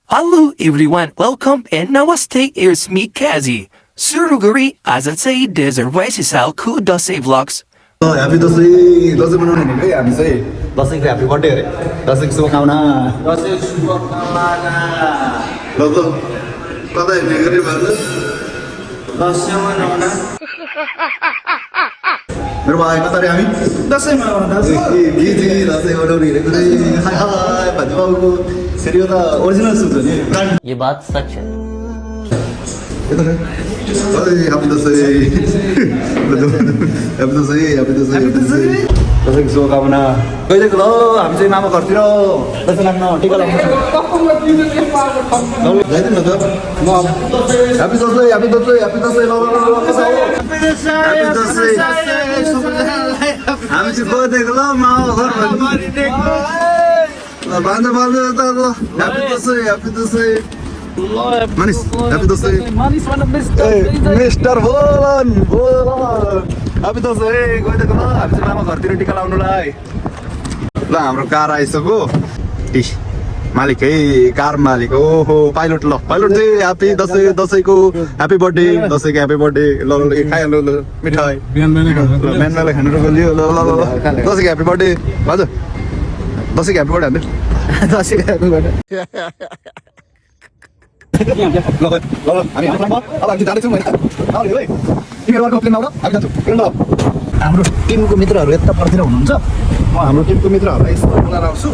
Hello everyone, welcome and namaste, it's me Kazi. Suruguri, as I say, there's a racist cool Dase vlogs. Happy Dase, Dase बनाउने नि के हामी चाहिँ दशैंको happy birthday अरे दशैंको शुभकामना ल ल कता हिँड्ने गरी भन्नु दशैं मनाउन मेरो भाइ कता रे हामी दशैं मनाउन दशैं मनाउने रे कुनै हाय हाय भन्नु बाबुको फेरि यो त ओरिजिनल सुन्छ नि ये बात सच है Happy Dase दशैंको शुभकामना गइरहेको ल हामी चाहिँ मामा घरतिर दशैं लाग्न टिका लाग्न जाइदिउँ न त ह्यापी दशैं ल हामी चाहिँ गइदिएको ल मामा घर बाँध्नु त ल happy Dashain Manis, happy Dase. Mister Volan. Happy Dase. गइदिएको ल हामी चाहिँ मामा घरतिर टिका लाउनुलाई ल हाम्रो कार आइसक्यो इस मालिक है कार मालिक ओहो पाइलट ल पाइलट चाहिँ ह्यापी दशैंको ह्यापी बर्थडे दशैंको ह्यापी बर्थडे ल खाइहाल्नु ल मिठाई बिहान खानु रोक्यो ल ल ल दशैंको ह्यापी बर्थडे हजुर दशैंको ह्यापी बर्थडे हान्नु दशैंको ह्यापी बर्थडे हाम्रो टिमको मित्रहरू यता पर्तिर हुनुहुन्छ म हाम्रो टिमको मित्रहरूलाई यस्तो बोलाएर आउँछु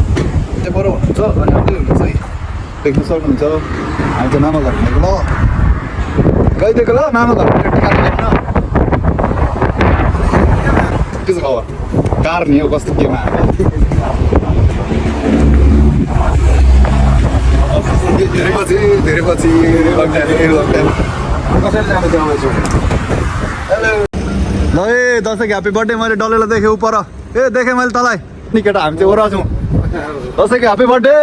त्यहाँ पर हुनुहुन्छ अनि आउँदै हुनुहुन्छ है देख्न सक्नुहुन्छ हामी चाहिँ मामा घर भनेको ल गइदिएको ल मामा घर टिका लाग्न के छ खबर कार नि हो कस्तो केमा धेरै पछि ल ए दशैंको ह्यापी बर्थडे मैले डल्लेलाई देखेँ उप ए देखेँ मैले तँलाई नि केटा हामी चाहिँ ओरा छौँ दशैंको ह्यापी बर्थडे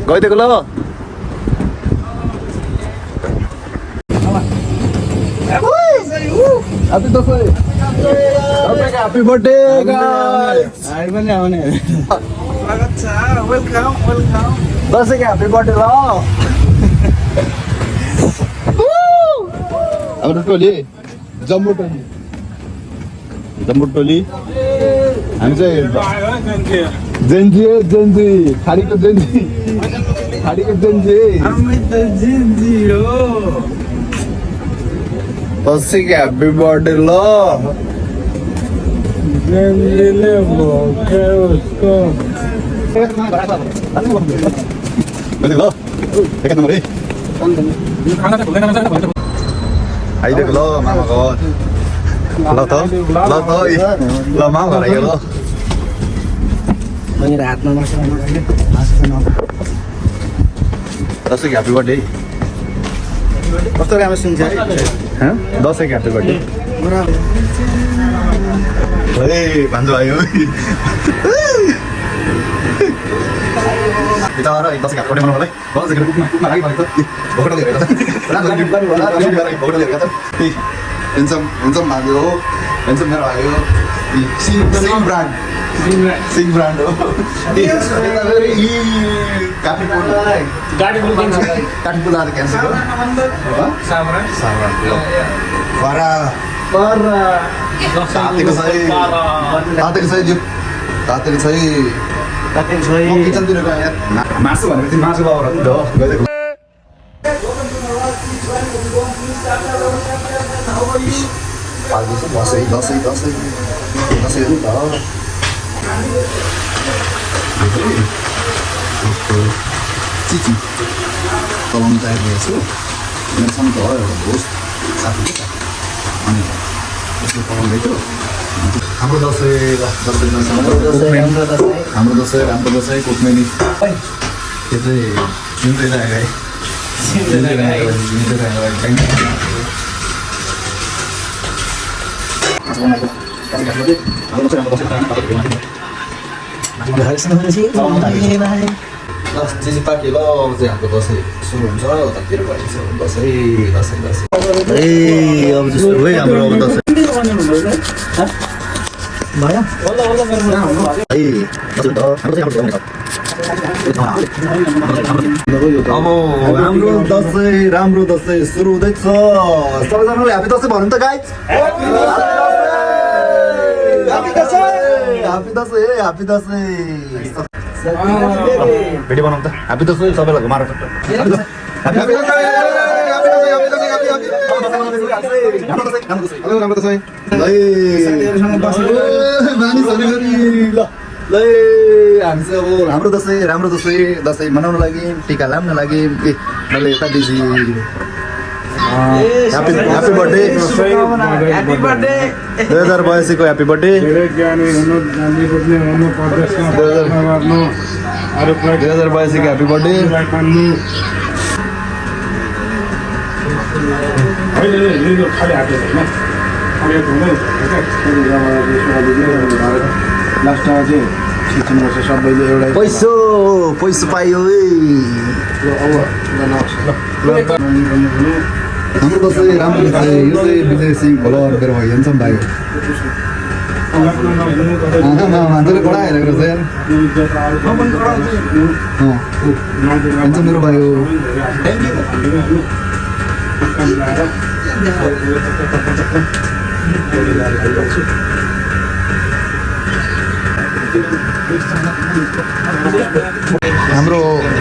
गइदिएको ल Happy Dase. Happy birthday guys. Hai पनि आउने. स्वागत छ. वेलकम. दशैंको ह्यापी बर्थडे ल. हाम्रो टोली जम्बो टोली हामी चाहिँ जेन्जी खाडीको जेन्जी हामी त जेन्जी हो दशैंको ह्यापी बर्थडे ल जेन्जीले भोके उसको आइदिएको ल मामा घर ल त मामा घर आइयो ल मैले हातमा मसला दशैंको ह्यापी बर्थडे कस्तो राम्रो सुन्छ दशैंको ह्यापी बर्थडे ए भान्जो आयो बिचारा दशैंको ह्यापी बर्थडे मनाउनलाई दशैंको कुकमा लागि भनेको भोकटले हेरेर हेन्सम भान्जो हो हेन्सम मेरो आयो सिङ ब्रान्ड हो काठीपुल आज क्यान्सल हो तातेको सही किचनतिर गयो यार मासु भनेपछि मासु बाबर हो नि त गइदिएको दशैं हो नि त चिची चलाउनु तयार रहेछु मेरो सानो घर एउटा होस् अनि यसो पकाउँदैछु हाम्रो दसैँ हाम्रो दसैँ राम्रो दसैँ कुक्मेनी त्यो चाहिँ जिउँदै राखेको पार्टी ल चाहिँ हाम्रो दसैँ सुरु हुन्छ उतातिर भइन्छ दसैँ दसैँ दसैँ ए अब जस्तो है हाम्रो अब दसैँ भयो अब हाम्रो दसैँ राम्रो दसैँ सुरु हुँदैछ सबैजनाले ह्यापी दसैँ भन्नु त guys happy Dashain happy Dashain video बनाउँ त ह्यापी दसैँ सबैलाई घुमाएर हाम्रो दसैँ राम्रो दसैँ दसैँ मनाउन लागि टिका लाउन लागि मैले यता दिदी ह्यापी बर्थडे 2082 को ह्यापी बर्थडे 2082 को ह्यापी बर्थडे पैसो पैसो पायो हाम्रो दसैँ राम्रो दसैँ यो चाहिँ विजय सिंह फलोवर मेरो भाइ हेर्छन् भाइ मान्छेले कडा हेरेको रहेछ हेर्छ मेरो भाइ हो हाम्रो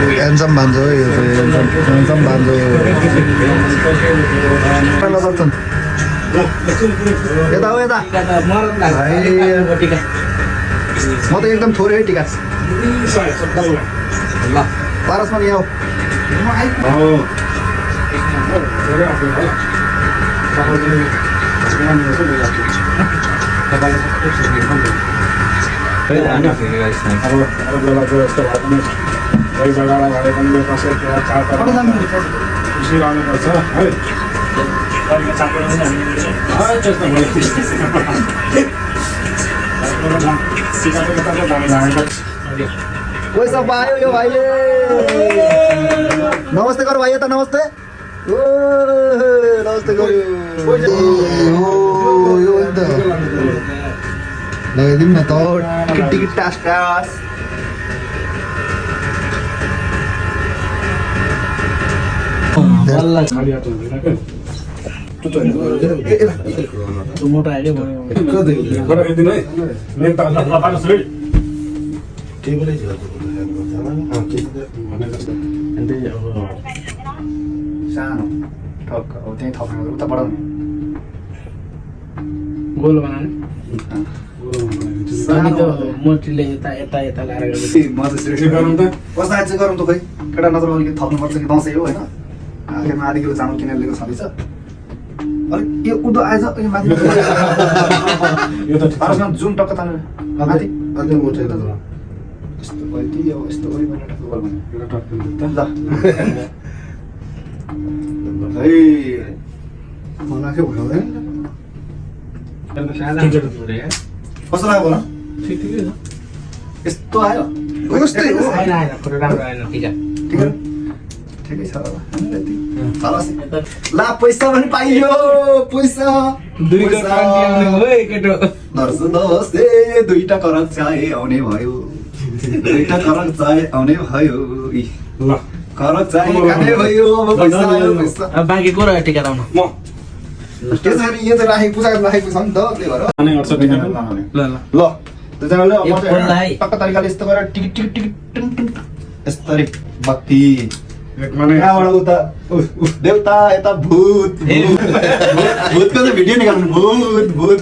ह्यान्डसम भान्जो हो यो चाहिँ ह्यान्डसम भान्जो गर्छन् यता हो यता म त एकदम थोरै टिका पारसमा यहाँ पैसा पायो यो भाइले नमस्ते गर भाइ यता नमस्ते नमस्ते गर्यो लगाइदिउँ न त टिकट टास टास सानो ठक्क अब त्यहीँ थप्नु उता बढाउने गोल बनाने अनि त मोटीले यता यता यता लाएर म चाहिँ गरौँ त कस्तो आज गरौँ त खोइ केटा नत्र अलिकति थप्नुपर्छ कि दसैँ हो होइन आखिरमा आधी किलो चामल किनेर लिएको छँदैछ अलिक यो उदो आएछ यो माथि पारसमा जुम टक्क तानेर माथि अझै मोटो यस्तो भयो कि अब यस्तो गरी भने टक्क गरौँ भने मलाई के भयो कस्तो लाग्यो बोला यस्तो आयो कस्तै हो ठिकै छ ला पैसा पनि पाइयो पैसा नर्सु दसैँ दुईटा करक चाहे आउने भयो दुईटा करक चाहे आउने भयो करक चाहे खाने भयो पैसा आयो पैसा बाँकी को रह्यो टिका लाउन त्यसरी यो चाहिँ राखेको पूजा राखेको छ नि त त्यही भएर ल दुईजनाले टक्क तरिकाले यस्तो गरेर टिक टिक टिक यस्तरी बत्ती कहाँबाट उता देउता यता भूत भूतको चाहिँ भिडियो निकाल्नु भूत भूत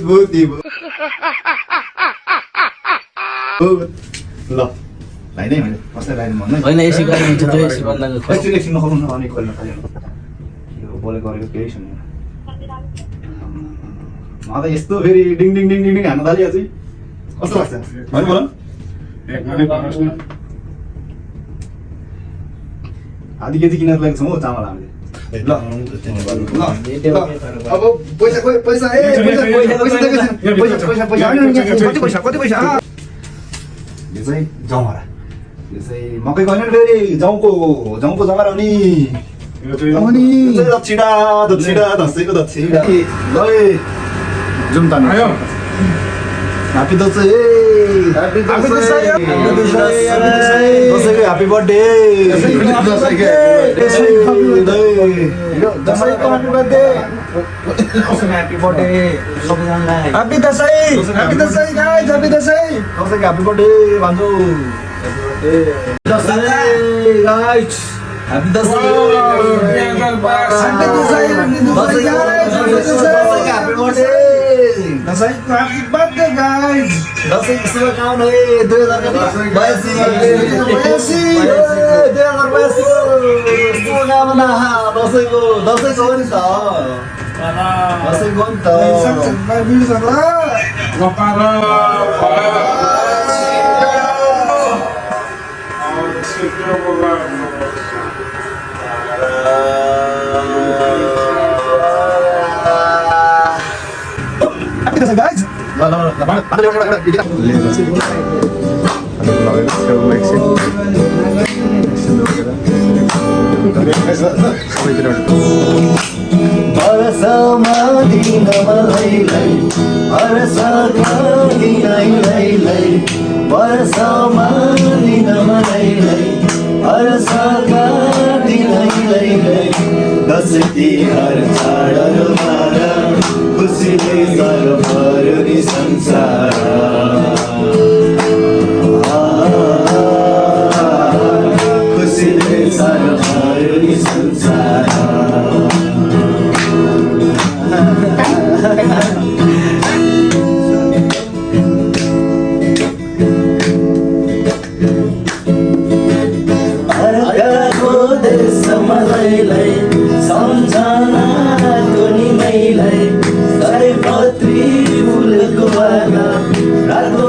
भूत ल लाइनै मैले कसै लाइन भन्नु होइन एसी गर्नु हुन्छ त एसी बन्द गर्नु एकछिन नखाउनु अनि कोही नखायो यो बोलेको गरेको केही छैन त यस्तो फेरि डिङ डिङ डिङ डिङ डिङ हान्न थाल्यो चाहिँ कस्तो लाग्छ होइन बोल आधी केजी किनेर ल्याएको छौँ हौ चामल हामीले ल अब पैसा पैसा ए पैसा कति पैसा यो चाहिँ जमरा यो चाहिँ मकैको होइन फेरि जौको जमरा हो नि दक्षिणा दसैँको दक्षिणा ल जुम तान्नु ह्यापी दसैँ दसैँको happy birthday happy Dashain guys happy Dashain दसैँको ह्यापी बर्थडे भन्छु दसैँ गाइस ह्यापी दसैँ दसैँको शुभकामना 2082 शुभकामना दसैँको हो नि त दसैँको नि त guys. खुसीले सर्वभरि संसार खुसीले सर्वभरि संसार अर्काको देश मलाई सम्झना पनि मैलाई सयपत्री फुलको बागा रातो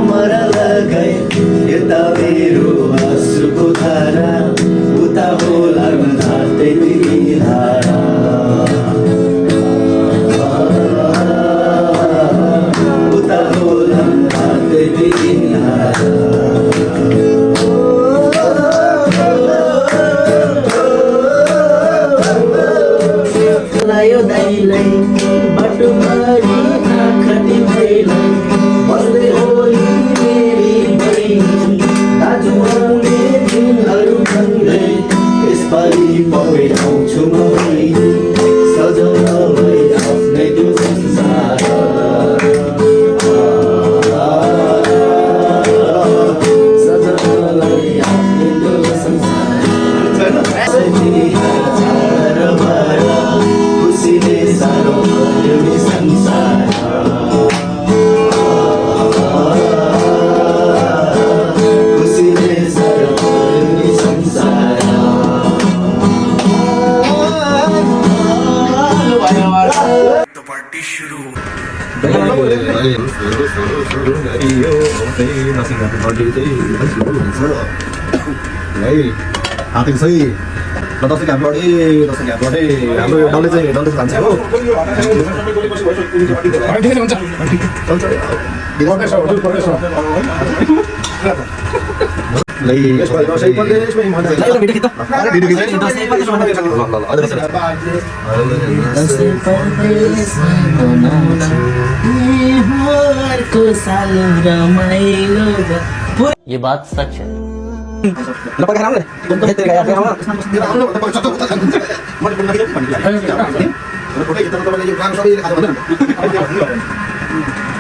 मरा लगाई यता मेरो आँसुको धारा उता होला धार्दै धारा उता होला धार्दै धारा लायो दाइलाई बाटो मारी आँखाटी भैलाई बस्दै होली मेरी बहिनी दाजु आउने दिनहरू भन्दै यसपालि पक्कै आउँछु म बहिनी सजाउन भई आफ्नै त्यो संसार सजाउनलाई आफ्नै त्यो संसार खुसीले सारो भयो नि संसार खुसीले सारो भयो नि संसार पार्टी सुरु हातेको सही ल दसैँको ह्यापी बर्थडे हाम्रो यो डल्ले चाहिँ जान्छ हो ये बात सच है Lepas kan boleh? Kita kayak apa?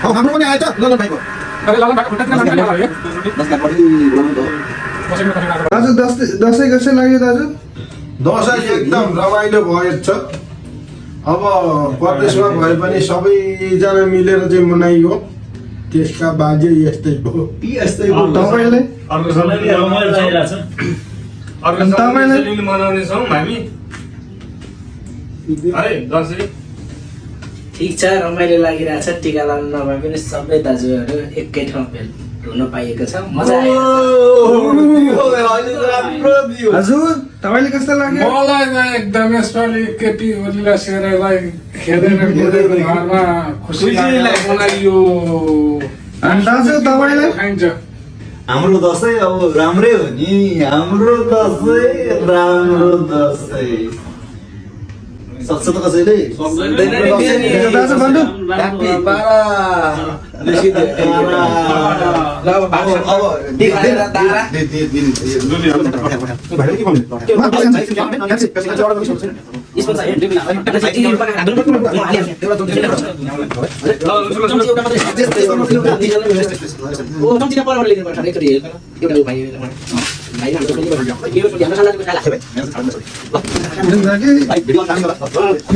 हाम्रो पनि आएछ ल भाइको दाजु दसैँ कसै लाग्यो दाजु दसैँ एकदम रमाइलो भएछ अब परदेशमा भए पनि सबैजना मिलेर चाहिँ मनाइयो त्यसका बाजे यस्तै हो तपाईँले ठिक छ रमाइलो लागिरहेछ टिका लाउनु नभए पनि सबै दाजुहरू एकै ठाउँ भेट हुन पाइएको छ मजा आयो हजुर तपाईँले कस्तो लाग्यो मलाई त एकदम यसपालि केटीहरूलाई सेरालाई खेलेर कुदेर घरमा खुसी मनाइयो अनि दाजु तपाईँलाई खाइन्छ हाम्रो दसैँ अब राम्रै हो नि हाम्रो दसैँ राम्रो दसैँ सक्छ त कसैले दाजु भन्नु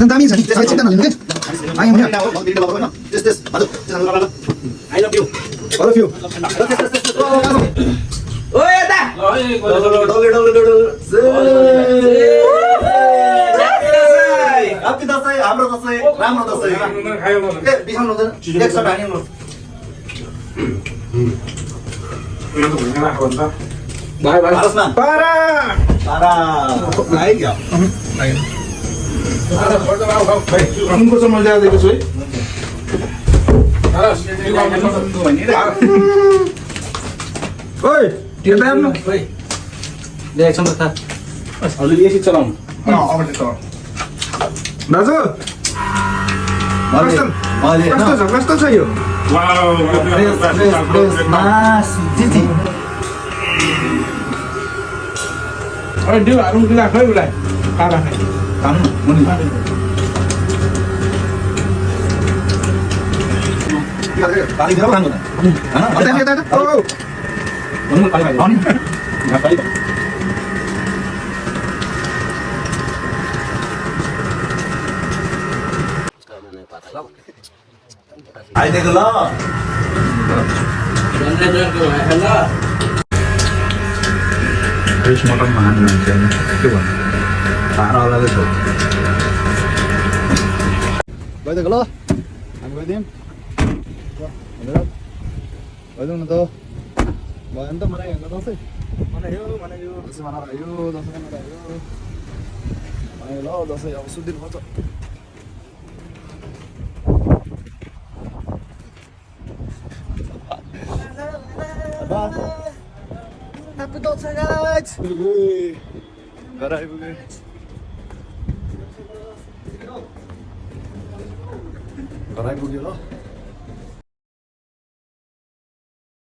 दामी छ नि त्यसलाई चिन्ता नलिनु के आइम यहाँ I love you all of you ओ यता Happy दसैँ हाम्रो दसैँ राम्रो दसैँ खायो के बिसाउनु हुँदैन एकसट हान्यौँ बाई बाई भारतमा पारा तारा लाग्यो उनको चाहिँ मैले दिएको छु है ओइ यता आउनु देख्छौँ त हजुर एसी चलाउनु दाजु मैले कस्तो छ यो मास जिजी ओइ दिउ हारौँ दिला खै उसलाई पारा खानु मुनि पानी दिएर खानु यता यता ओ आइदिएको ल फ्रेस मटन खानु हुन्छ के भन्नु पारा अलग्गै छ गइदिएको ल हामी गइदिउँ गइदिउँ न त भयो नि त मनायो होइन दसैँ मनायो दसैँ मनायो दसैँ मनायो ल दसैँ अब सुत्दिनु पर्छ Happy दसैँ guys! घर आइपुग्यो घर आइपुग्यो ल